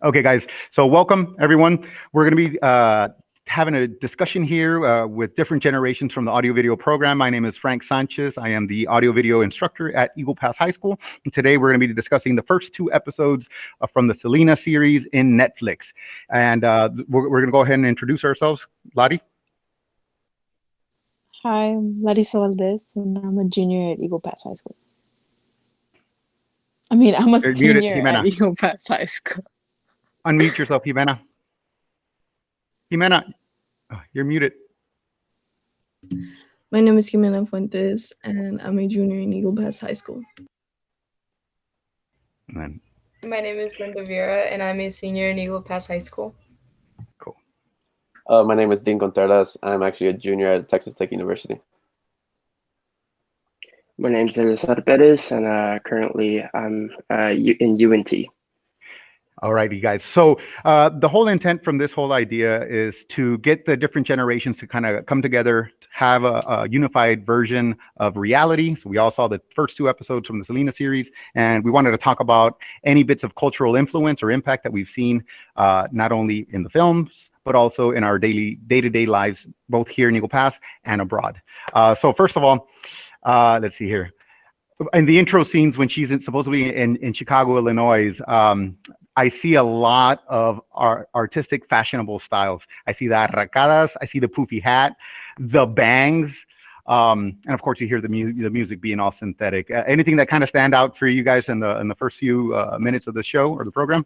Okay, guys. So welcome, everyone. We're going to be having a discussion here with different generations from the audio video program. My name is Frank Sanchez. I am the audio video instructor at Eagle Pass High School. And today we're going to be discussing the first two episodes from the Selena series in Netflix. And we're going to go ahead and introduce ourselves. Lottie? Hi, I'm Larissa Valdez, and I'm a junior at Eagle Pass High School. I'm a You're muted, senior Jimena. at Eagle Pass High School. Unmute yourself, Jimena. Jimena, you're muted. My name is Jimena Fuentes, and I'm a junior in Eagle Pass High School. And My name is Brenda Vera, and I'm a senior in Eagle Pass High School. cool. My name is Dean Contreras. I'm actually a junior at Texas Tech University. My name is Eleazar Perez, and currently I'm in UNT. All righty, guys. So the whole intent from this whole idea is to get the different generations to kind of come together, have a unified version of reality. So we all saw the first two episodes from the Selena series, and we wanted to talk about any bits of cultural influence or impact that we've seen, not only in the films, but also in our day-to-day lives, both here in Eagle Pass and abroad. So first of all, let's see here. In the intro scenes when she's supposedly in Chicago, Illinois, I see a lot of artistic, fashionable styles. I see the arracadas, I see the poofy hat, the bangs, and of course you hear the music being all synthetic. Anything that kind of stand out for you guys in the first few minutes of the show or the program?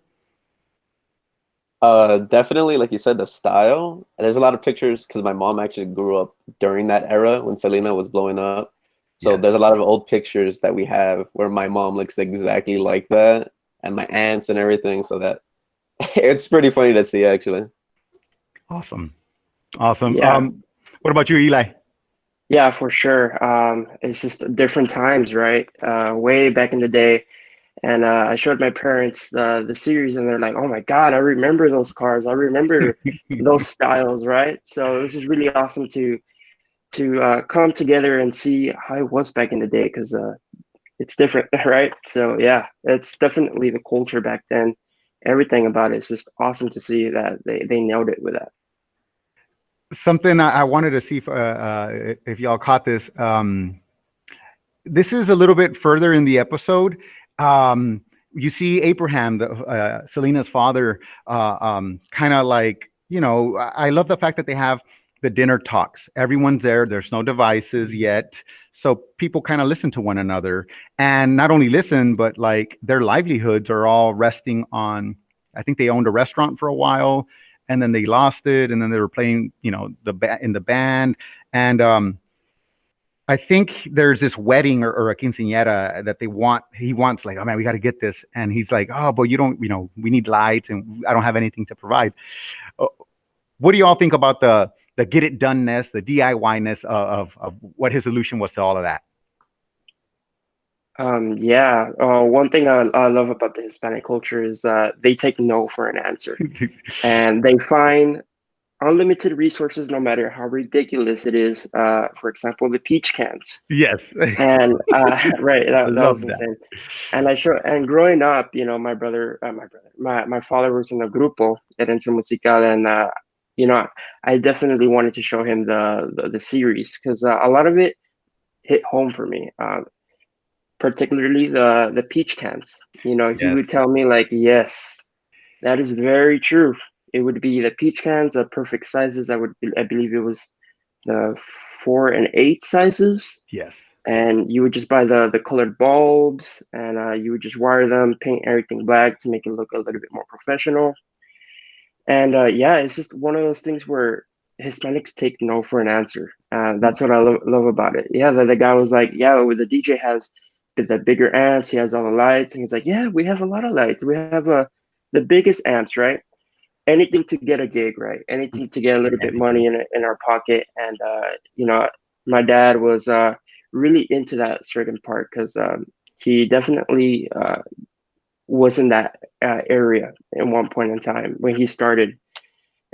Definitely, like you said, the style. There's a lot of pictures because my mom actually grew up during that era when Selena was blowing up. So there's a lot of old pictures that we have where my mom looks exactly like that, and my aunts and everything. So that it's pretty funny to see, actually. Awesome. Yeah. What about you, Eli? Yeah, for sure. It's just different times, right? Way back in the day. And I showed my parents the series, and they're like, "Oh my God, I remember those cars. I remember those styles, right?" So this is really awesome to come together and see how it was back in the day, because it's different, right? So yeah, it's definitely the culture back then. Everything about it is just awesome to see that they nailed it with that. Something I wanted to see if y'all caught this. This is a little bit further in the episode. You see Abraham, Selena's father, kind of like, I love the fact that they have the dinner talks. Everyone's there. There's no devices yet. So people kind of listen to one another, and not only listen, but like their livelihoods are all resting on, I think they owned a restaurant for a while, and then they lost it. And then they were playing, in the band. And, I think there's this wedding or a quinceañera that he wants, like, oh man, we got to get this. And he's like, oh, but you don't, we need lights and I don't have anything to provide. What do you all think about the get it done-ness, the DIY-ness of what his solution was to all of that? One thing I love about the Hispanic culture is they take no for an answer. And they find unlimited resources, no matter how ridiculous it is. For example, the peach cans. Yes. And right, that was that. insane. And growing up, my father was in a grupo, Herencia Musical, and I definitely wanted to show him the series, because a lot of it hit home for me. Particularly the peach cans. He would tell me, like, yes, that is very true. It would be the peach cans, the perfect sizes. I believe it was the 4 and 8 sizes. Yes. And you would just buy the colored bulbs, and you would just wire them, paint everything black to make it look a little bit more professional. And it's just one of those things where Hispanics take no for an answer. That's what I love about it. Yeah, the guy was like, yeah, the DJ has the bigger amps, he has all the lights, and he's like, yeah, we have a lot of lights. We have the biggest amps, right? Anything to get a gig, right? Anything to get a little bit money in our pocket. And my dad was really into that certain part, because he definitely was in that area at one point in time when he started.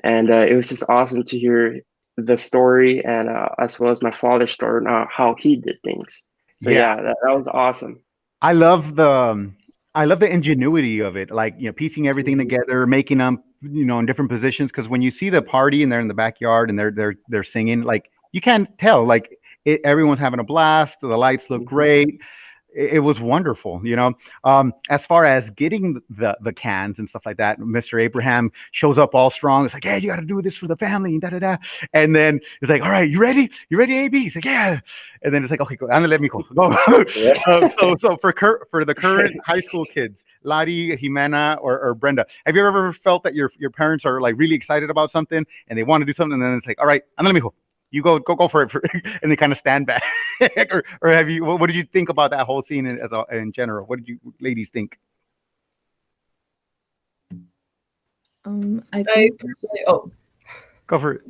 And it was just awesome to hear the story, and as well as my father's story on how he did things. So yeah, that was awesome. I love I love the ingenuity of it, like, piecing everything Mhm. together, making them, in different positions. Because when you see the party and they're in the backyard and they're singing, like, you can't tell, like, everyone's having a blast. The lights look Mhm. great. It was wonderful. As far as getting the cans and stuff like that, Mr. Abraham shows up all strong. It's like, yeah, you got to do this for the family, and da da da. And then it's like, all right, you ready? You ready, AB? He's like, yeah. And then it's like, okay, go. And let me go. Yeah. So for the current high school kids, Lottie, Jimena, or Brenda, have you ever felt that your parents are like really excited about something and they want to do something, and then it's like, all right, and let me go. You go for it, and they kind of stand back. or have you? What did you think about that whole scene in general? What did you ladies think? I I think personally, oh, Go for it.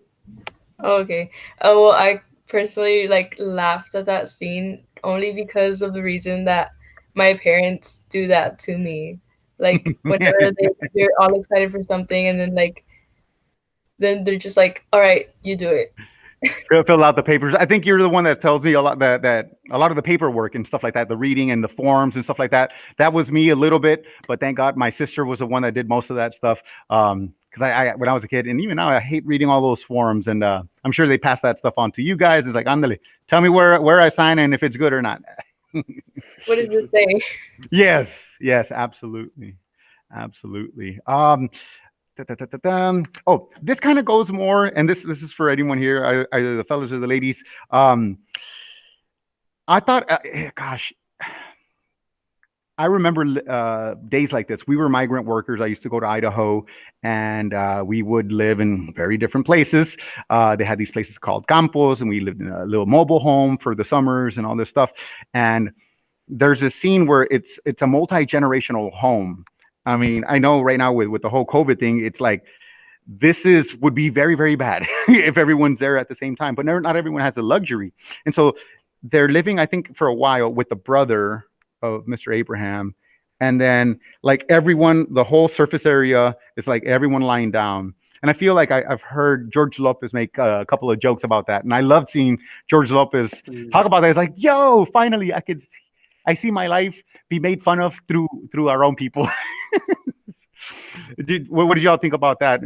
okay. Oh, well, I personally like laughed at that scene only because of the reason that my parents do that to me. Like whenever they're all excited for something, and then they're just like, "All right, you do it." Fill out the papers. I think you're the one that tells me a lot that a lot of the paperwork and stuff like that, the reading and the forms and stuff like that. That was me a little bit, but thank God my sister was the one that did most of that stuff. Because I when I was a kid, and even now I hate reading all those forms, and I'm sure they pass that stuff on to you guys. It's like, andale, tell me where I sign and if it's good or not. What does it say? Yes, absolutely, absolutely. Oh, this kind of goes more, and this is for anyone here, either the fellas or the ladies. I thought, gosh, I remember days like this. We were migrant workers. I used to go to Idaho, and we would live in very different places. They had these places called campos, and we lived in a little mobile home for the summers and all this stuff. And there's a scene where it's a multi-generational home. I mean, I know right now with the whole COVID thing, it's like would be very, very bad if everyone's there at the same time. But not everyone has the luxury, and so they're living, I think, for a while with the brother of Mr. Abraham, and then like everyone, the whole surface area is like everyone lying down. And I feel like I've heard George Lopez make a couple of jokes about that, and I loved seeing George Lopez talk about that. It's like, yo, finally, I see my life be made fun of through our own people. What did y'all think about that?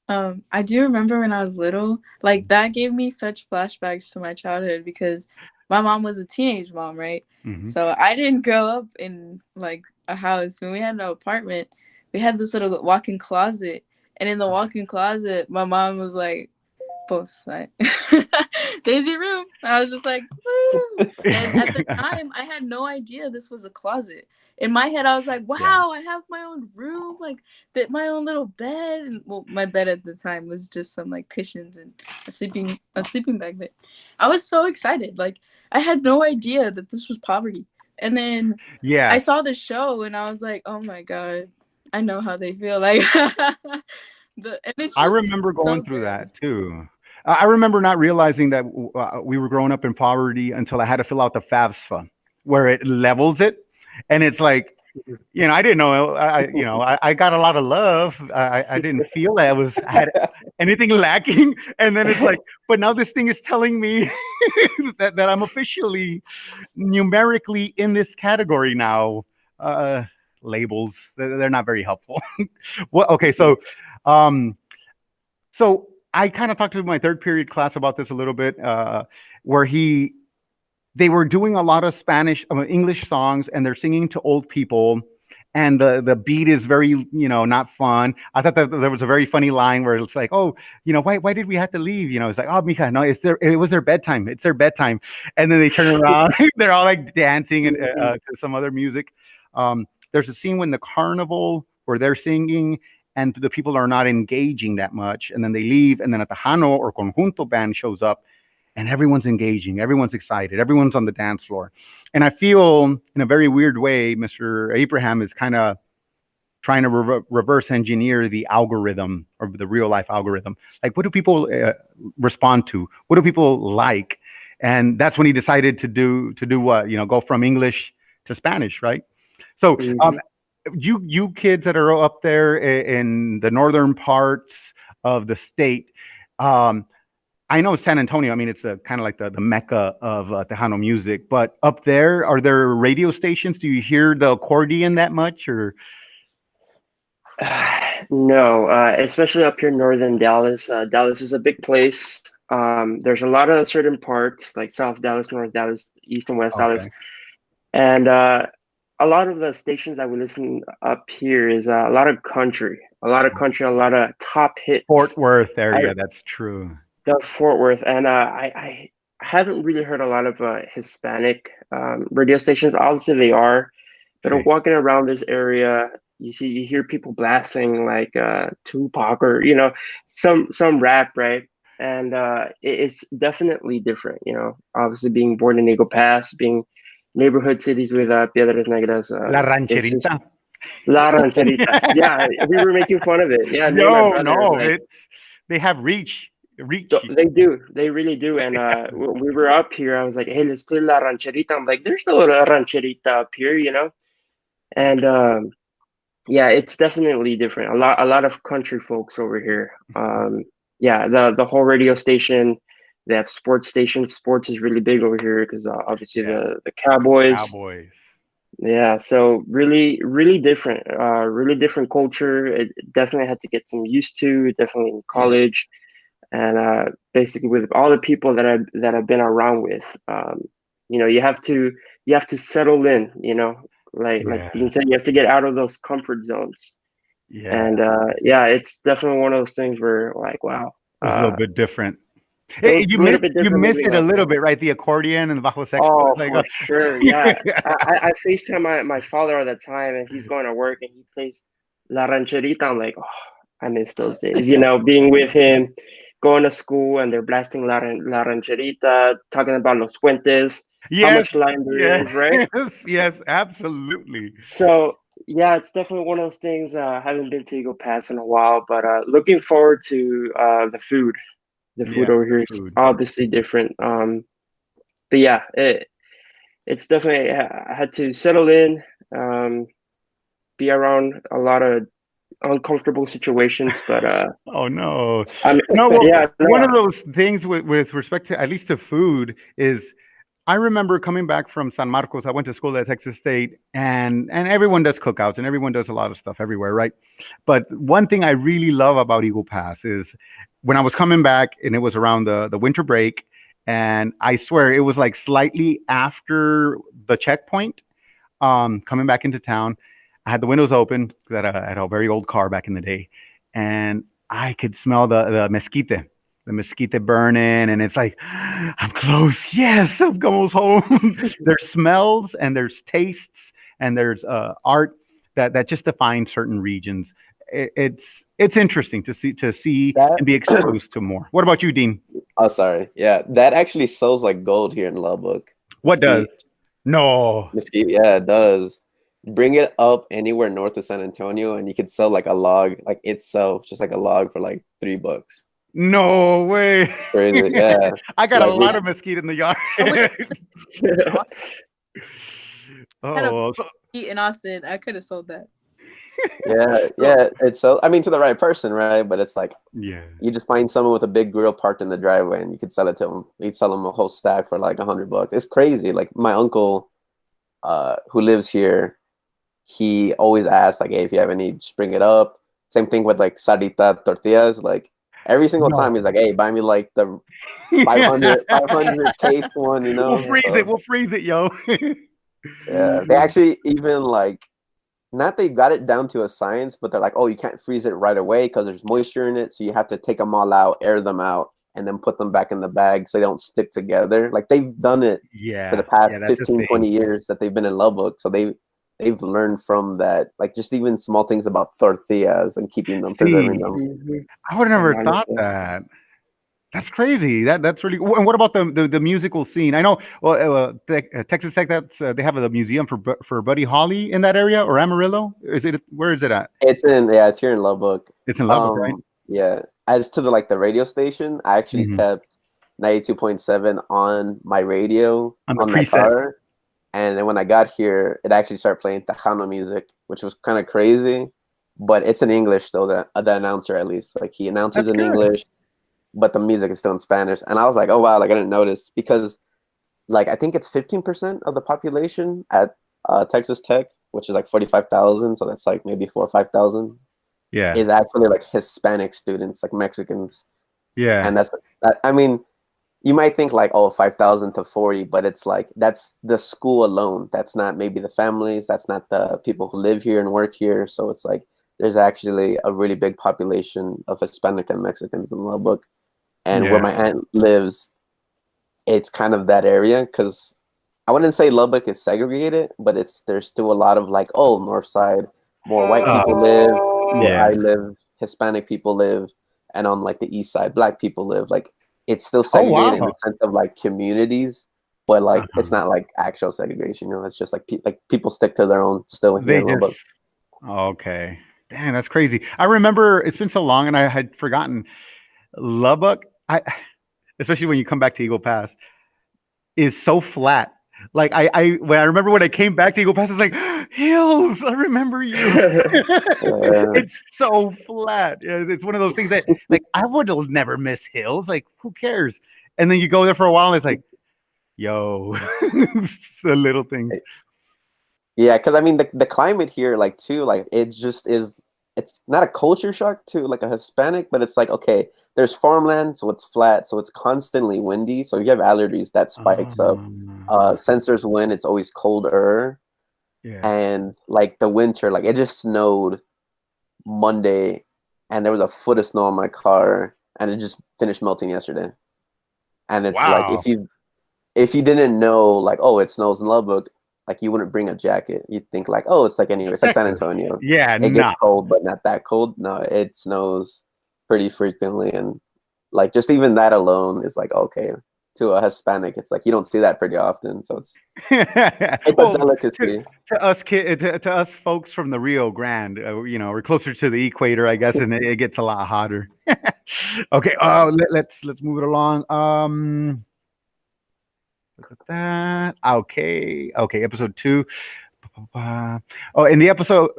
I do remember when I was little, like that gave me such flashbacks to my childhood because my mom was a teenage mom, right? Mhm. So I didn't grow up in like a house. When we had an apartment, we had this little walk-in closet, and in the walk-in closet, my mom was like, "Post, there's your room." I was just like, "Woo!" And at the time, I had no idea this was a closet. In my head, I was like, wow, I have my own room, like my own little bed. And well, my bed at the time was just some like cushions and a sleeping bag. But I was so excited. Like I had no idea that this was poverty. And then I saw the show and I was like, oh my God, I know how they feel. Like and it's just I remember going so through good. that too. I remember not realizing that we were growing up in poverty until I had to fill out the FAFSA, where it levels it, and it's like, I didn't know. I got a lot of love. I didn't feel that I had anything lacking, and then it's like, but now this thing is telling me that I'm officially numerically in this category now. Labels, they're not very helpful. Well, okay, so so I kind of talked to my third period class about this a little bit, where they were doing a lot of English songs, and they're singing to old people, and the beat is very, not fun. I thought that there was a very funny line where it's like, oh, why did we have to leave? It's like, oh, mija, no, it was their bedtime. It's their bedtime. And then they turn around, they're all like dancing and to some other music. There's a scene when the carnival where they're singing and the people are not engaging that much, and then they leave, and then a Tejano or conjunto band shows up, and everyone's engaging, everyone's excited, everyone's on the dance floor. And I feel in a very weird way, Mr. Abraham is kind of trying to reverse engineer the algorithm, or the real life algorithm. Like, what do people respond to? What do people like? And that's when he decided to do what, go from English to Spanish, right? So you kids that are up there in the northern parts of the state, I know San Antonio. I mean, it's kind of like the mecca of Tejano music. But up there, are there radio stations? Do you hear the accordion that much, or? No, especially up here in northern Dallas. Dallas is a big place. There's a lot of certain parts like South Dallas, North Dallas, East and West Dallas, Okay. and a lot of the stations that we listen up here is a lot of country, a lot of top hits. Fort Worth area, that's true. The Fort Worth, and I haven't really heard a lot of Hispanic radio stations. Obviously, they are, but walking around this area, you hear people blasting like Tupac or some rap, right? And it's definitely different. Obviously being born in Eagle Pass, being neighborhood cities with Piedras Negras. La Rancherita. La Rancherita. Yeah, we were making fun of it. Yeah, they have reach. They do. They really do. And when we were up here, I was like, hey, let's play La Rancherita. I'm like, there's no La Rancherita up here, And yeah, it's definitely different. A lot of country folks over here. Yeah, the whole radio station. They have sports stations. Sports is really big over here because obviously the Cowboys. Yeah, so really, really different. Really different culture. It definitely had to get some used to. Definitely in college. And basically, with all the people that I've been around with, you have to settle in. Like Dean said, you have to get out of those comfort zones. Yeah. And it's definitely one of those things where like, wow, it's a little bit different. You miss it a little bit, right? The accordion and the bajo sexto. Oh, for sure. Yeah. I FaceTime my father all the time, and he's going to work, and he plays La Rancherita. I'm like, oh, I miss those days. Being with him, going to school, and they're blasting La Rancherita, talking about Los Puentes, how much line there is, right? Yes, absolutely. So, yeah, it's definitely one of those things. I haven't been to Eagle Pass in a while, but looking forward to the food. The food over here is obviously different. But yeah, it's definitely, I had to settle in, be around a lot of uncomfortable situations, but oh no. One of those things with respect to, at least to food, is I remember coming back from San Marcos. I went to school at Texas State, and everyone does cookouts and everyone does a lot of stuff everywhere, right? But one thing I really love about Eagle Pass is when I was coming back, and it was around the winter break, and I swear it was like slightly after the checkpoint, coming back into town. I had the windows open because I had a very old car back in the day, and I could smell the mesquite burning, and it's like, I'm close. Yes, I'm almost home. There's smells and there's tastes and there's art that just defines certain regions. It's interesting to see that, and be exposed to more. What about you, Dean? Oh, sorry. Yeah, that actually sells like gold here in Lubbock. What does? No. Mesquite, yeah, it does. Bring it up anywhere north of San Antonio, and you could sell like a log, like itself, just like a log for like $3. No way. Crazy, yeah. I got a lot of mesquite in the yard. In Austin, I could have sold that. Yeah. It's so, I mean, to the right person, right? But it's like, yeah, you just find someone with a big grill parked in the driveway, and you could sell it to them. You'd sell them a whole stack for like $100. It's crazy. Like my uncle, who lives here, he always asks like, hey, if you have any, just bring it up. Same thing with like sarita tortillas. Like every single time he's like, hey, buy me like the 500 case one, We'll freeze it, yo. Yeah, they actually even like, not they got it down to a science, but they're like, oh, you can't freeze it right away because there's moisture in it, so you have to take them all out, air them out, and then put them back in the bag so they don't stick together. Like they've done it for the past 15, 20 years that they've been in Lubbock, so they've learned from that, like just even small things about tortillas and keeping them, preserving them. I would have never thought that. That's crazy. That's really. And what about the musical scene? I know. Well, Texas Tech. They have a museum for Buddy Holly in that area, or Amarillo. Where is it at? It's here in Lubbock. It's in Lubbock, right? Yeah. As to the radio station, I actually kept 92.7 on my radio on my car, and then when I got here, it actually started playing Tejano music, which was kind of crazy, but it's in English though. The announcer, at least, like he announces in English. but the music is still in Spanish. And I was like, oh wow, like I didn't notice because like I think it's 15% of the population at Texas Tech, which is like 45,000. So that's like maybe 4 or 5,000 Yeah. is actually like Hispanic students, like Mexicans. Yeah. And I mean, you might think like, oh, 5,000 to 40, but it's like, that's the school alone. That's not maybe the families. That's not the people who live here and work here. So it's like, there's actually a really big population of Hispanic and Mexicans in Lubbock. And where Yeah. my aunt lives, it's kind of that area because I wouldn't say Lubbock is segregated, but there's still a lot of like, oh, North Side, more white people live. Where Yeah. I live, Hispanic people live, and on like the East Side, Black people live. Like it's still Oh, segregated in wow. the sense of like communities, but like it's Uh-huh. not like actual segregation. You know, it's just like people stick to their own still here They in Lubbock. just, okay. Damn, that's crazy. I remember it's been so long and I had forgotten Lubbock. Especially when you come back to Eagle Pass, is so flat. Like when I remember when I came back to Eagle Pass, I was like, hills. I remember you. It's so flat. Yeah, it's one of those things that like I would never miss hills. Like who cares? And then you go there for a while, and it's like, yo, the little things. Yeah, because I mean the climate here, like too, like it just is. It's not a culture shock to like a Hispanic, but it's like okay, there's farmland, so it's flat, so it's constantly windy. So if you have allergies, that spikes up. Sensors wind, it's always colder, Yeah. and like the winter, like it just snowed Monday, and there was a foot of snow on my car, and it just finished melting yesterday. And it's like Wow. if you didn't know, like, oh, it snows in Lubbock, like you wouldn't bring a jacket. You'd think like, oh, it's like anywhere. It's like San Antonio. Yeah, It gets nah. cold, but not that cold. No, it snows pretty frequently, and like just even that alone is like okay. To a Hispanic, it's like you don't see that pretty often, so it's a Well, delicacy. to us folks from the Rio Grande, you know, we're closer to the equator, I guess, and it gets a lot hotter. Okay, let's move it along. Look at that. Okay, episode 2. Oh, in the episode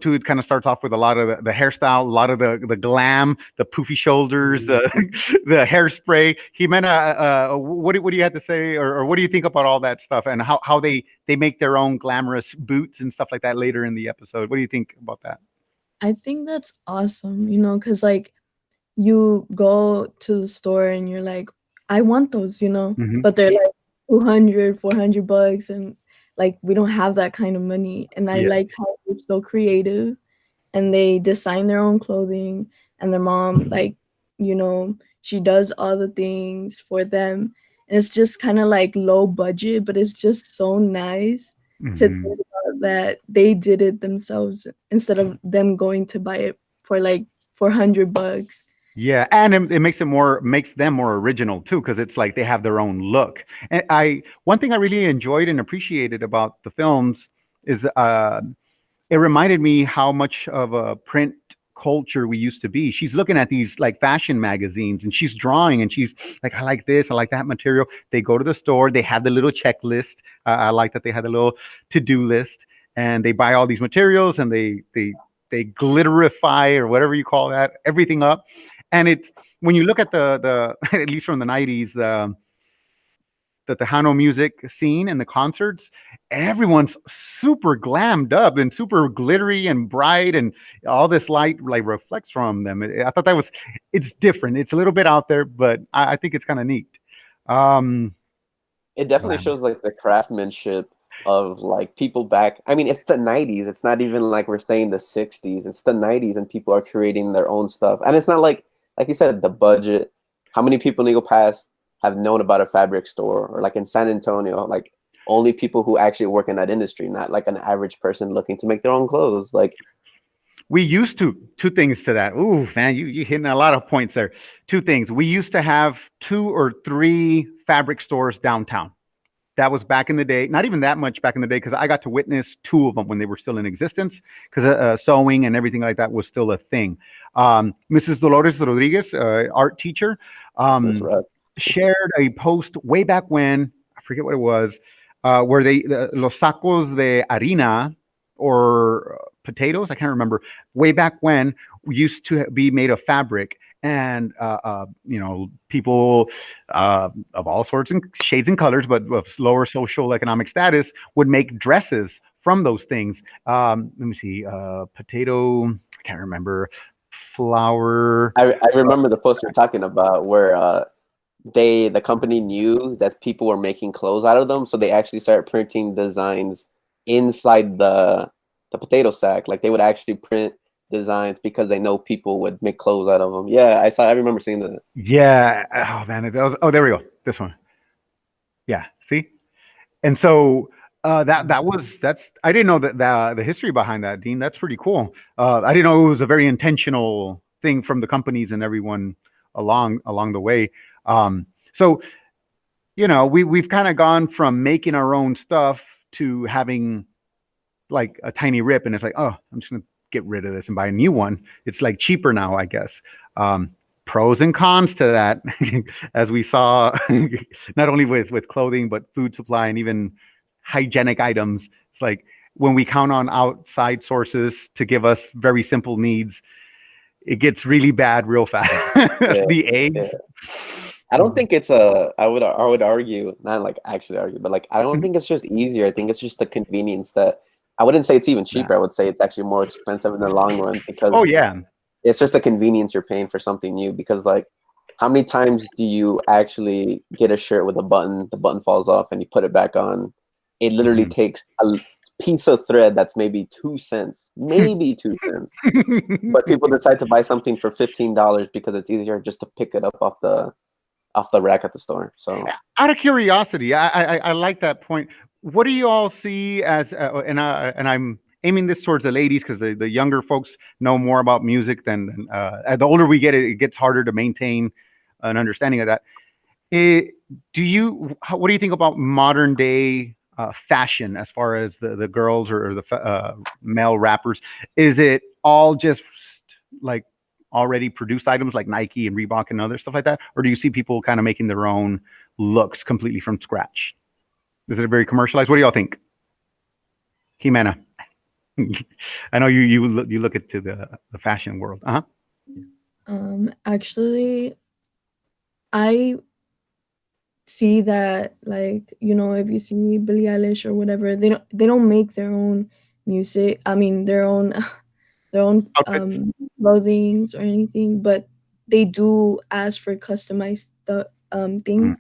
2, it kind of starts off with a lot of the hairstyle, a lot of the glam, the poofy shoulders, the the hairspray. Jimena, what do you have to say, or what do you think about all that stuff, and how they make their own glamorous boots and stuff like that later in the episode? What do you think about that? I think that's awesome, you know, because like you go to the store and you're like, I want those, you know, Mhm. but they're like 200, $400, and like we don't have that kind of money. And I Yeah. like how they're so creative and they design their own clothing, and their mom, like, you know, she does all the things for them. And it's just kind of like low budget, but it's just so nice to Mhm. think about that they did it themselves instead of them going to buy it for like $400. Yeah, and it makes them more original too, because it's like they have their own look. And one thing I really enjoyed and appreciated about the films is it reminded me how much of a print culture we used to be. She's looking at these like fashion magazines and she's drawing and she's like, I like this, I like that material. They go to the store, they have the little checklist. I like that they had a little to-do list, and they buy all these materials and they glitterify, or whatever you call that, everything up. And it's when you look at the at least from the 90s, the Tejano music scene and the concerts, everyone's super glammed up and super glittery and bright, and all this light like reflects from them. I thought it's different. It's a little bit out there, but I think it's kind of neat. It definitely Glam. shows like the craftsmanship of like people back. I mean, it's the 90s. It's not even like we're saying the 60s. It's the 90s and people are creating their own stuff. And it's not like you said, the budget. How many people in Eagle Pass have known about a fabric store, or like in San Antonio, like only people who actually work in that industry, not like an average person looking to make their own clothes. Like We used to two things to that. Ooh, man, you hitting a lot of points there. Two things. We used to have 2 or 3 fabric stores downtown. That was back in the day. Not even that much back in the day, because I got to witness 2 of them when they were still in existence, because sewing and everything like that was still a thing. Mrs. Dolores Rodriguez, art teacher, that's right. shared a post way back when, I forget what it was, where los sacos de harina, or potatoes, I can't remember, way back when, used to be made of fabric. and people of all sorts and shades and colors, but of lower social economic status, would make dresses from those things. Let me see, potato. I can't remember. Flour. I remember the post you're talking about where the company knew that people were making clothes out of them, so they actually started printing designs inside the potato sack. Like they would actually print designs because they know people would make clothes out of them. Yeah, I remember seeing that. Yeah. Oh man. There we go. This one. Yeah. See. And so that's I didn't know that the history behind that, Dean. That's pretty cool. I didn't know it was a very intentional thing from the companies and everyone along the way. So we've kind of gone from making our own stuff to having like a tiny rip, and it's like, oh, I'm just gonna get rid of this and buy a new one. It's like cheaper now, I guess. Pros and cons to that, as we saw, not only with clothing but food supply and even hygienic items. It's like when we count on outside sources to give us very simple needs, it gets really bad real fast. Yeah, the eggs. yeah. I don't think it's I would argue, not like actually argue, but like I don't think it's just easier. I think it's just the convenience that I wouldn't say it's even cheaper. Yeah. I would say it's actually more expensive in the long run because Oh yeah. it's just the convenience you're paying for something new. Because like, how many times do you actually get a shirt with a button, the button falls off and you put it back on? It literally takes a piece of thread that's maybe 2 cents, maybe 2 cents. But people decide to buy something for $15 because it's easier just to pick it up off the rack at the store. So out of curiosity, I like that point. What do you all see as and I'm aiming this towards the ladies because the younger folks know more about music than the older we get, it gets harder to maintain an understanding of that. What do you think about modern day fashion as far as the girls or the male rappers? Is it all just like already produced items like Nike and Reebok and other stuff like that? Or do you see people kind of making their own looks completely from scratch? Is it very commercialized? What do y'all think? Jimena. I know you look into the fashion world. Actually, I see that, like, if you see Billie Eilish or whatever, they don't make their own music. I mean, their own Outfits. clothings or anything, but they do ask for customized things,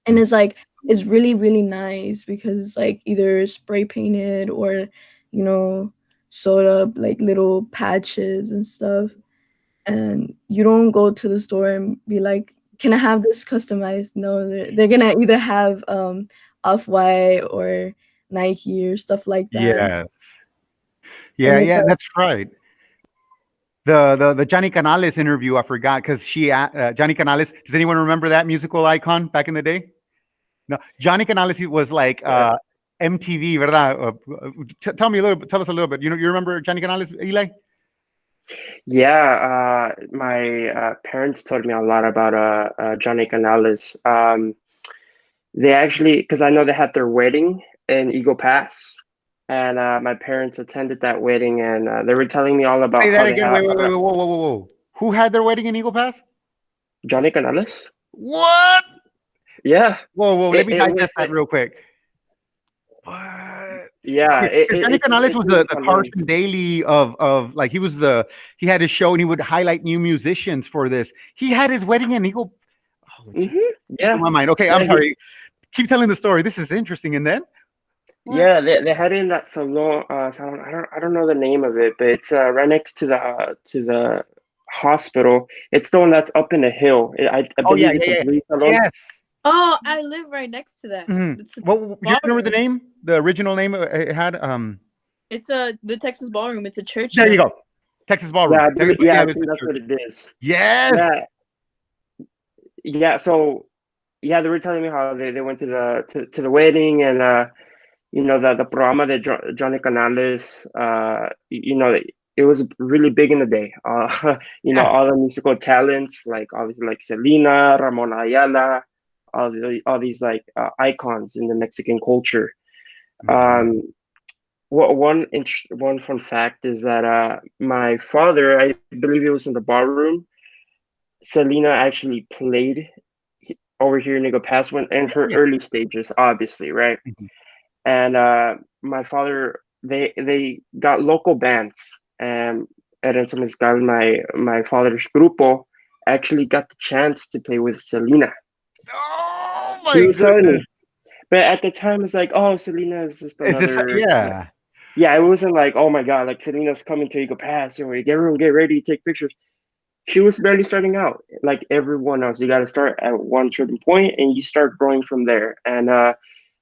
and it's really really nice because it's like either spray painted or sewed up like little patches and stuff, and you don't go to the store and be like, can I have this customized? No, they're gonna either have Off-White or Nike or stuff like that. Yeah. And it's Yeah, that's right. The Johnny Canales interview, I forgot because Johnny Canales. Does anyone remember that musical icon back in the day? No, Johnny Canales was like MTV, ¿verdad? Tell us a little bit. You remember Johnny Canales, Eli? Yeah, my parents told me a lot about Johnny Canales. They actually, because I know they had their wedding in Eagle Pass, and my parents attended that wedding, and they were telling me all about Say how that they again. have Wait, whoa. Who had their wedding in Eagle Pass? Johnny Canales. What? Yeah. Whoa. Let me It digest was that real quick. What? yeah. Johnny Canales was the something. Carson Daly of like he had his show and he would highlight new musicians for this. He had his wedding in Eagle. Oh, Yeah. my mind. Okay, I'm sorry. Keep telling the story. This is interesting. And then? What? Yeah, they had it in that salon. I don't know the name of it, but it's right next to the hospital. It's the one that's up in the hill. I believe it's a blue salon. Yes. Oh, I live right next to that. It's Well, you remember the name? The original name it had? It's the Texas Ballroom. It's a church. There you go. Texas Ballroom. Yeah, I It's think a that's church. what it is. Yes. Yeah. So yeah, they were telling me how they went to the wedding, and the programa de Johnny Canales. It was really big in the day. All the musical talents, like obviously like Selena, Ramon Ayala, all these like icons in the Mexican culture. One fun fact is that my father, I believe he was in the ballroom, Selena actually played over here in Eagle Pass when in her Yeah. early stages, obviously, right? Mhm. And my father, they got local bands, and entonces my father's grupo actually got the chance to play with Selena. Oh He my was telling goodness! me, but at the time it's like, oh, Selena is just Is this? another. Yeah. Yeah, it wasn't like, oh my god, like Selena's coming to Eagle Pass, and like, everyone get ready to take pictures. She was barely starting out, like everyone else. You got to start at one certain point, and you start growing from there. And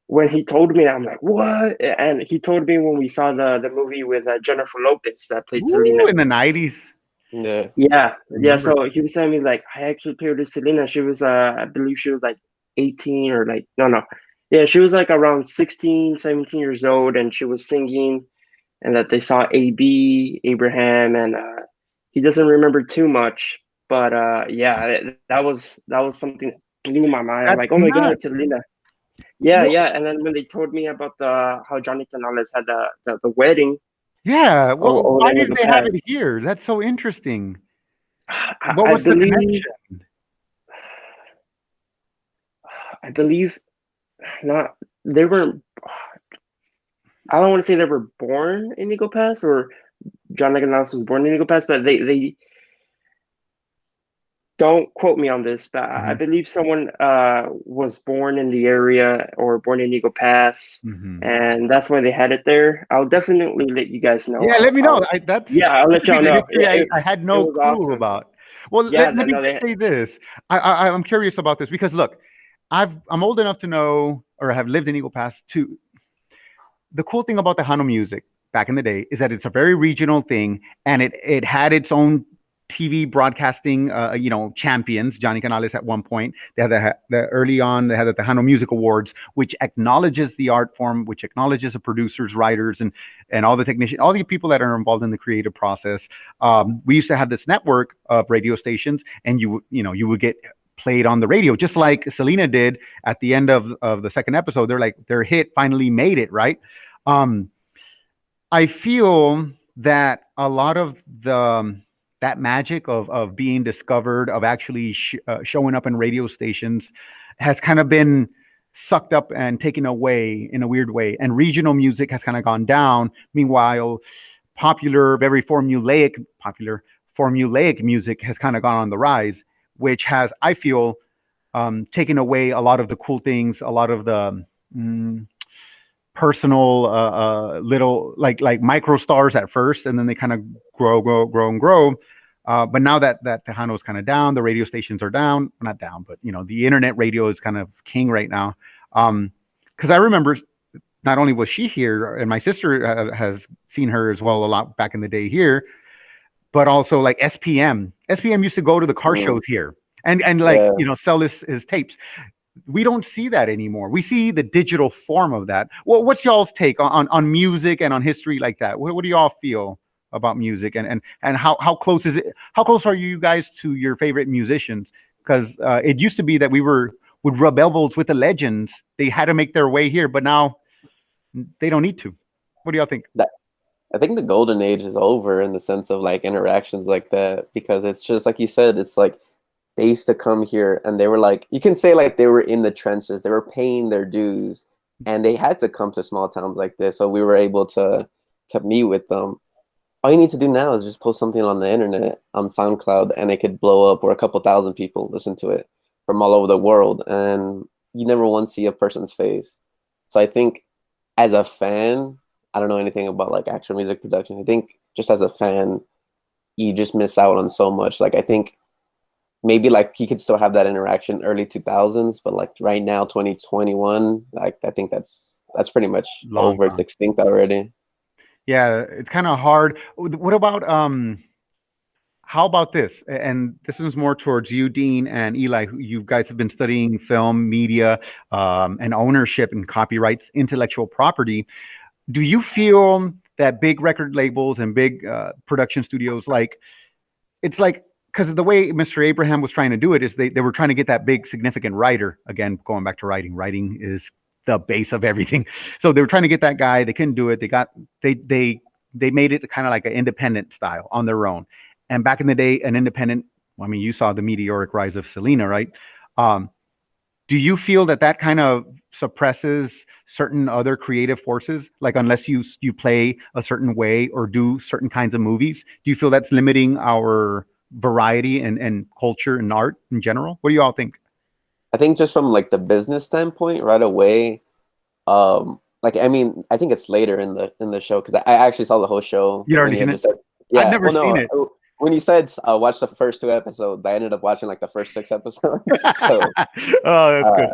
when he told me, I'm like, what? And he told me when we saw the movie with Jennifer Lopez that played Selena. Ooh, in the 90s. Yeah. Yeah, yeah. Remember? So he was telling me like, I actually played with Selena. She was, I believe she was like 18 or like, no. Yeah, she was like around 16, 17 years old, and she was singing, and that they saw Abraham, and he doesn't remember too much, but yeah, that was something that blew my mind. I'm That's like, oh my god, nuts. Selena. Yeah, Well, yeah. And then when they told me about the how Johnny Canales had the wedding yeah. Well, over why there in did Eagle they have Pass, it here? That's so interesting. I, What I was the believe connection? I believe not they weren't. I don't want to say they were born in Eagle Pass or Johnny Canales was born in Eagle Pass, but they don't quote me on this, but I Mhm. believe someone was born in the area or born in Eagle Pass, Mhm. and that's why they had it there. I'll definitely let you guys know. Yeah, let me know. Yeah, I'll That's let a piece y'all of know. history I had It no was clue awesome. about. Well, Yeah, let me no, just say this. I'm curious about this because look, I'm old enough to know or have lived in Eagle Pass too. The cool thing about Tejano music back in the day is that it's a very regional thing, and it had its own TV broadcasting, champions. Johnny Canales at one point. They had the early on. They had the Tejano Music Awards, which acknowledges the art form, which acknowledges the producers, writers, and all the technicians, all the people that are involved in the creative process. We used to have this network of radio stations, and you would get played on the radio, just like Selena did at the end of the second episode. They're like their hit finally made it, right? Um, I feel that a lot of that magic of being discovered, of actually showing up in radio stations, has kind of been sucked up and taken away in a weird way. And regional music has kind of gone down. Meanwhile, very formulaic music has kind of gone on the rise, which has, I feel, taken away a lot of the cool things, a lot of the personal little like micro stars at first, and then they kind of grow. But now that Tejano is kind of down, the radio stations are down, not down, but the internet radio is kind of king right now. Because I remember not only was she here, and my sister has seen her as well a lot back in the day here, but also like SPM. SPM used to go to the car shows here and like Yeah. sell his tapes. We don't see that anymore. We see the digital form of that. Well, what's y'all's take on music and on history like that? What do y'all feel about music and how close is it? How close are you guys to your favorite musicians? Because it used to be that we would rub elbows with the legends. They had to make their way here, but now they don't need to. What do y'all think? I think the golden age is over in the sense of like interactions like that, because it's just like you said, it's like they used to come here and they were like, you can say like they were in the trenches, they were paying their dues, and they had to come to small towns like this. So we were able to meet with them. All you need to do now is just post something on the internet on SoundCloud and it could blow up, or a couple thousand people listen to it from all over the world, and you never once see a person's face. So I think as a fan, I don't know anything about like actual music production. I think just as a fan, you just miss out on so much. Like I think maybe like he could still have that interaction early 2000s, but like right now 2021, like I think that's pretty much Long over. It's gone. extinct already. Yeah, it's kind of hard. What about how about this? And this is more towards you, Dean and Eli. You guys have been studying film, media, and ownership and copyrights, intellectual property. Do you feel that big record labels and big production studios, like it's like, because the way Mr. Abraham was trying to do it is they were trying to get that big significant writer, again going back to writing. Writing is the base of everything. So they were trying to get that guy. They couldn't do it. They made it kind of like an independent style on their own. And back in the day, an independent I mean, you saw the meteoric rise of Selena, right? Um, do you feel that that kind of suppresses certain other creative forces? Like unless you play a certain way or do certain kinds of movies, do you feel that's limiting our variety and culture and art in general? What do you all think? I think just from like the business standpoint, right away, like I mean, I think it's later in the show because I actually saw the whole show You'd when already he seen had it? just said, I've yeah. never Well, seen no, it. when he said watch the first 2 episodes, I ended up watching like the first 6 episodes. So Oh, that's uh, good.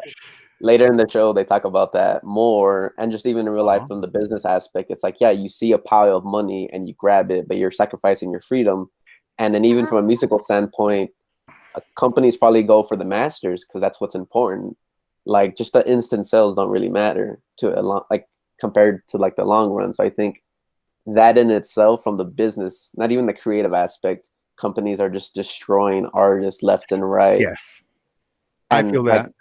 later in the show, they talk about that more, and just even in real life Oh. from the business aspect, it's like, yeah, you see a pile of money and you grab it, but you're sacrificing your freedom. And then even from a musical standpoint, companies probably go for the masters because that's what's important. Like just the instant sales don't really matter to a long, like compared to like the long run. So I think that in itself, from the business, not even the creative aspect, companies are just destroying artists left and right. Yes, I And feel like that.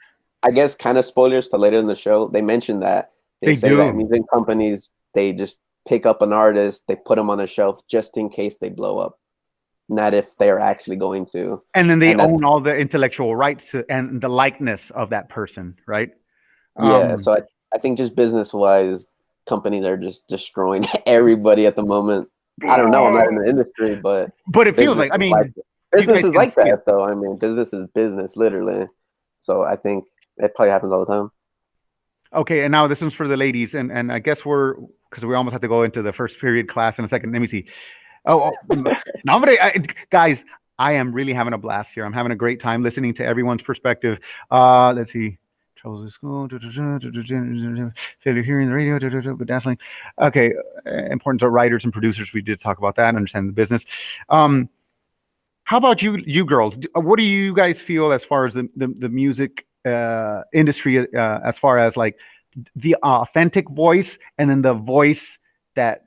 I guess kind of spoilers to later in the show, they mention that they They say that do. music companies, they just pick up an artist, they put them on a shelf just in case they blow up, not if they are actually going to. And then they And that, own all the intellectual rights to and the likeness of that person, right? yeah, Um, so I think just business wise, companies are just destroying everybody at the moment. I don't know, I'm not in the industry, but but it feels business like, I is like mean, you business guys is can like see it. that though. I mean, business is business, literally. So I think it probably happens all the time. Okay, and now this one's for the ladies, and I guess we're because we almost have to go into the first period class in a second. Let me see. Now, guys, I am really having a blast here. I'm having a great time listening to everyone's perspective. Let's see. Troubles at school, failure hearing the radio, but dazzling. Okay, importance of writers and producers. We did talk about that. Understand the business. Um, how about you girls? What do you guys feel as far as the music industry, as far as like the authentic voice and then the voice that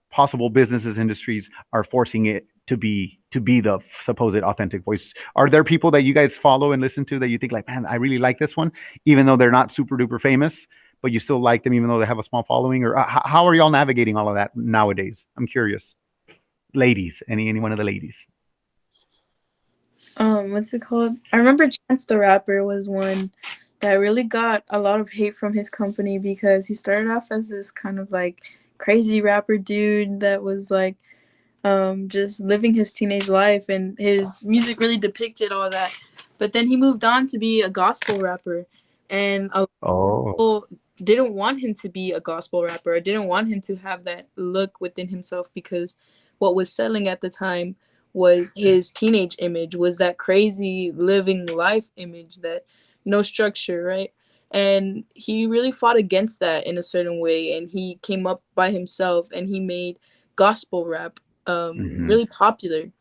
possible businesses industries are forcing it to be the supposed authentic voice? Are there people that you guys follow and listen to that you think like, man, I really like this one, even though they're not super duper famous, but you still like them even though they have a small following? Or how are y'all navigating all of that nowadays? I'm curious. Ladies, any one of the ladies? What's it called? I remember Chance the Rapper was one that really got a lot of hate from his company because he started off as this kind of like crazy rapper dude that was like just living his teenage life, and his music really depicted all that. But then he moved on to be a gospel rapper, and a lot of Oh. people didn't want him to be a gospel rapper, or didn't want him to have that look within himself, because what was selling at the time was his teenage image, was that crazy living life image, that no structure, right? And he really fought against that in a certain way, and he came up by himself and he made gospel rap Hmm. really popular,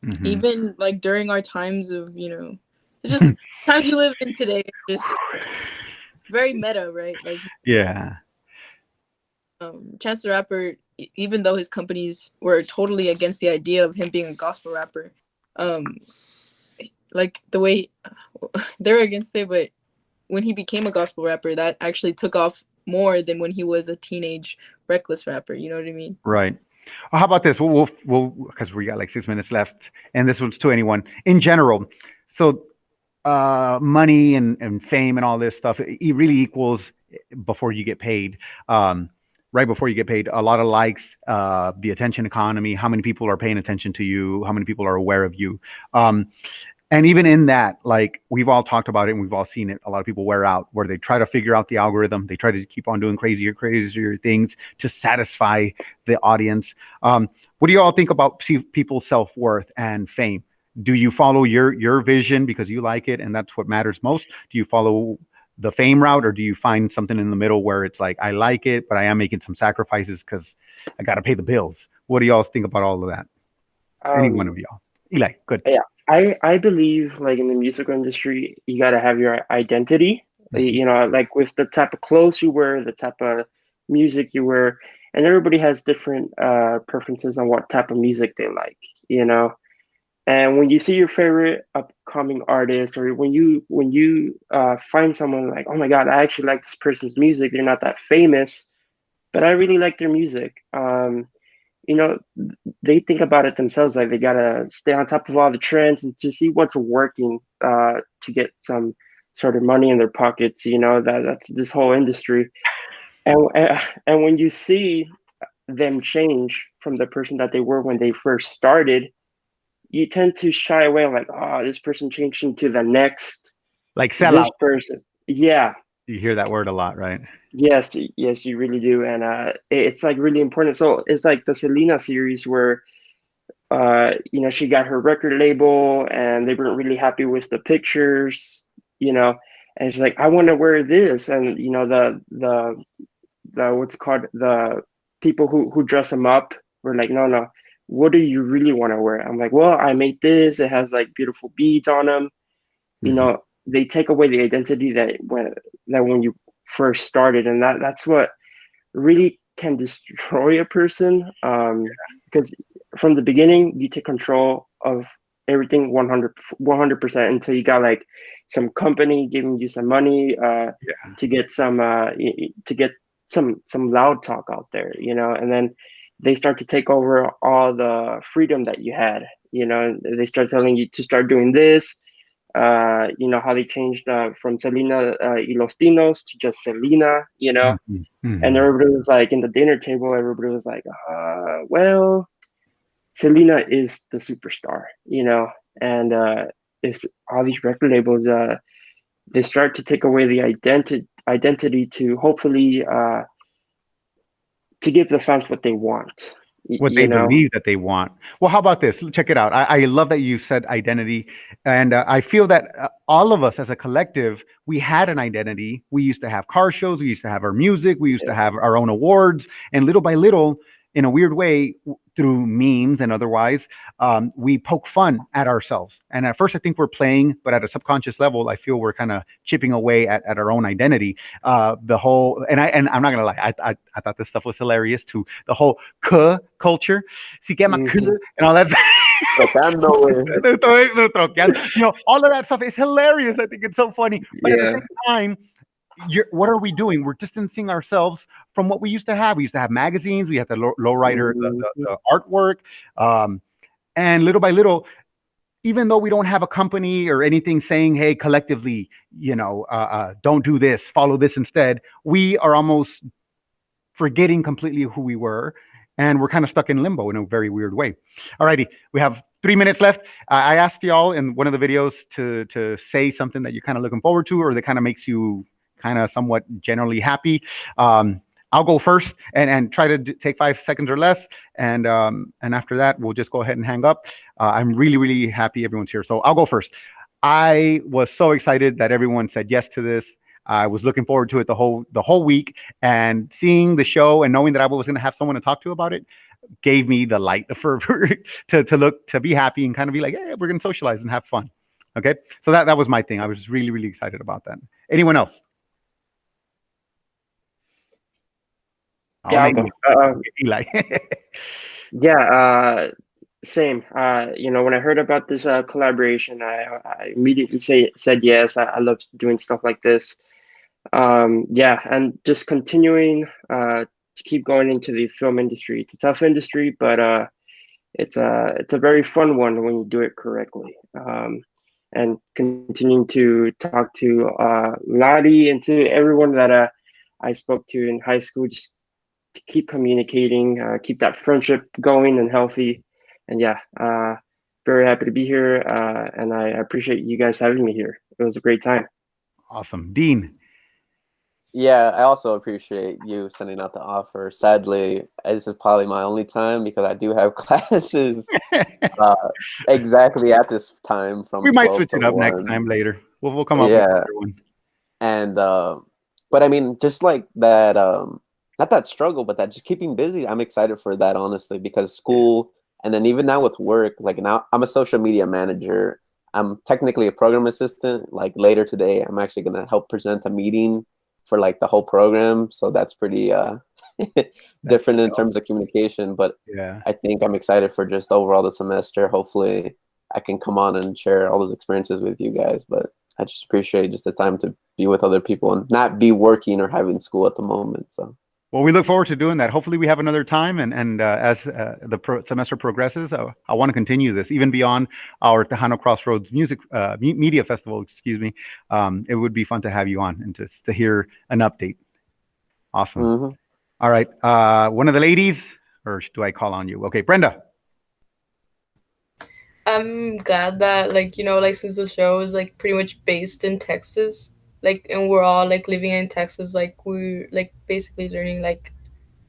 Hmm. even like during our times of, it's just times we live in today, just very meta, right? Like, Yeah. Chance the Rapper, even though his companies were totally against the idea of him being a gospel rapper, um like the way they're against it, but when he became a gospel rapper, that actually took off more than when he was a teenage reckless rapper, you know what I mean? Right. Well, how about this? Because we got like 6 minutes left, and this one's to anyone in general. So, money and fame and all this stuff, it really equals before you get paid. Um, right before you get paid, a lot of likes, the attention economy, how many people are paying attention to you, how many people are aware of you. Um, and even in that, like we've all talked about it and we've all seen it, a lot of people wear out where they try to figure out the algorithm. They try to keep on doing crazier things to satisfy the audience. What do you all think about people's self-worth and fame? Do you follow your vision because you like it and that's what matters most? Do you follow the fame route, or do you find something in the middle where it's like, I like it, but I am making some sacrifices because I got to pay the bills? What do y'all think about all of that? Any one Um, of y'all? Eli, good. yeah, I believe like in the music industry, you gotta have your identity. You know, like with the type of clothes you wear, the type of music you wear, and everybody has different preferences on what type of music they like. You know, and when you see your favorite upcoming artist, or when you find someone like, oh my God, I actually like this person's music. They're not that famous, but I really like their music. they think about it themselves. Like they gotta stay on top of all the trends and to see what's working to get some sort of money in their pockets. That's this whole industry. And when you see them change from the person that they were when they first started, you tend to shy away, like, oh, this person changed into the next, Like this sellout. person. Yeah. You hear that word a lot, right? Yes, you really do. And it's like really important. So it's like the Selena series where she got her record label and they weren't really happy with the pictures, and she's like, I want to wear this. And the what's it called, the people who dress them up were like, no, what do you really want to wear? I'm like, well, I made this, it has like beautiful beads on them. They take away the identity that when you first started, and that's what really can destroy a person, because from the beginning you take control of everything 100% until you got like some company giving you some money to get some loud talk out there, and then they start to take over all the freedom that you had. They start telling you to start doing this. How they changed from Selena y los Dinos to just Selena, and everybody was like, in the dinner table, everybody was like, well, Selena is the superstar, and it's all these record labels, they start to take away the identity to hopefully to give the fans what they want. What they believe that they want. Well, how about this? Check it out. I love that you said identity. And I feel that all of us as a collective, we had an identity. We used to have car shows. We used to have our music. We used to have our own awards. And little by little, in a weird way, through memes and otherwise, we poke fun at ourselves. And at first, I think we're playing, but at a subconscious level, I feel we're kind of chipping away at our own identity. The whole, and I'm not gonna lie, I thought this stuff was hilarious too. The whole culture, si quema and all that. All of that stuff is hilarious. I think it's so funny, but at the same time, what are we doing? We're distancing ourselves from what we used to have. We used to have magazines. We had the lowrider, the artwork, and little by little, even though we don't have a company or anything saying, "Hey, collectively, don't do this, follow this instead," we are almost forgetting completely who we were, and we're kind of stuck in limbo in a very weird way. Alrighty, we have 3 minutes left. I asked y'all in one of the videos to say something that you're kind of looking forward to, or that kind of makes you kind of somewhat generally happy. I'll go first and try to take 5 seconds or less. And after that, we'll just go ahead and hang up. I'm really, really happy everyone's here. So I'll go first. I was so excited that everyone said yes to this. I was looking forward to it the whole week, and seeing the show and knowing that I was going to have someone to talk to about it gave me the light to be happy and kind of be like, hey, we're going to socialize and have fun. Okay. So that was my thing. I was really, really excited about that. Anyone else? Yeah, I'll go. Eli. Yeah, same. When I heard about this collaboration, I immediately said yes. I love doing stuff like this. Yeah, and just continuing to keep going into the film industry. It's a tough industry, but it's a very fun one when you do it correctly. And continuing to talk to Lottie and to everyone that I spoke to in high school, just to keep communicating, keep that friendship going and healthy. And yeah, very happy to be here. And I appreciate you guys having me here. It was a great time. Awesome. Dean. Yeah, I also appreciate you sending out the offer. Sadly, this is probably my only time because I do have classes exactly at this time from we 12 might switch to it up 1. next time later. We'll come up with another one. And but I mean, just like that, not that struggle, but that just keeping busy. I'm excited for that, honestly, because school, and then even now with work, like now I'm a social media manager. I'm technically a program assistant. Like later today, I'm actually going to help present a meeting for like the whole program. So that's pretty different in terms of communication. But yeah, I think I'm excited for just overall the semester. Hopefully I can come on and share all those experiences with you guys. But I just appreciate just the time to be with other people and not be working or having school at the moment. So Well, we look forward to doing that. Hopefully, we have another time, and as the semester progresses, I want to continue this even beyond our Tejano Crossroads Music Media Festival. Excuse me. It would be fun to have you on and to hear an update. Awesome. Mm-hmm. All right. One of the ladies, or do I call on you? Okay, Brenda. I'm glad that, like, you know, like, since the show is like pretty much based in Texas, like, and we're all like living in Texas, like, we're like basically learning like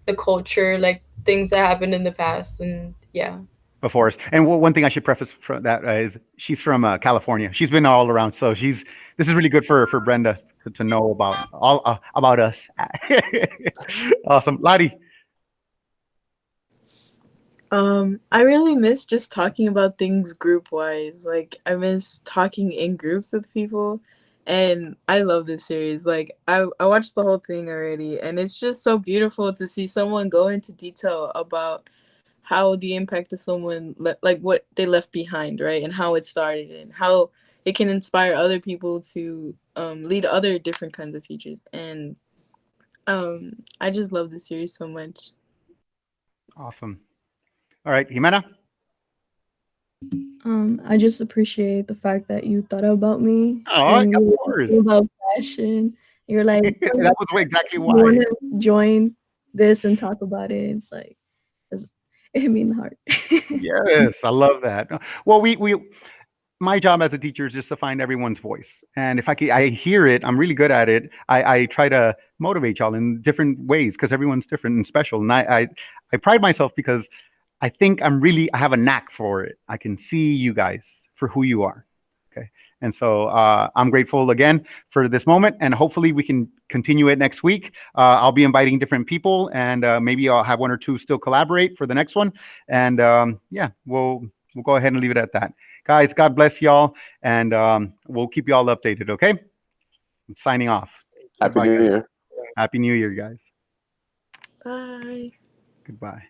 the culture, like things that happened in the past, and yeah. Before us. And one thing I should preface from that is she's from California. She's been all around, so this is really good for Brenda to know about all about us. Awesome, Lottie. I really miss just talking about things group wise. Like I miss talking in groups with people, and I love this series. Like I watched the whole thing already, and it's just so beautiful to see someone go into detail about how the impact of someone like what they left behind, right, and how it started, and how it can inspire other people to lead other different kinds of futures. And I just love this series so much. Awesome. All right, Jimena. I just appreciate the fact that you thought about me Oh, when of you course. were about fashion. You're like, That was exactly you why. want to join this and talk about it. It's like, it hit me in the heart. Yes, I love that. Well, my job as a teacher is just to find everyone's voice, and if I hear it, I'm really good at it. I try to motivate y'all in different ways because everyone's different and special, and I pride myself because I think I have a knack for it. I can see you guys for who you are. Okay. And so I'm grateful again for this moment, and hopefully we can continue it next week. I'll be inviting different people, and maybe I'll have one or two still collaborate for the next one. And yeah, we'll go ahead and leave it at that. Guys, God bless y'all, and we'll keep y'all updated, okay? I'm signing off. Happy Goodbye, New guys. Year. Happy New Year, guys. Bye. Goodbye.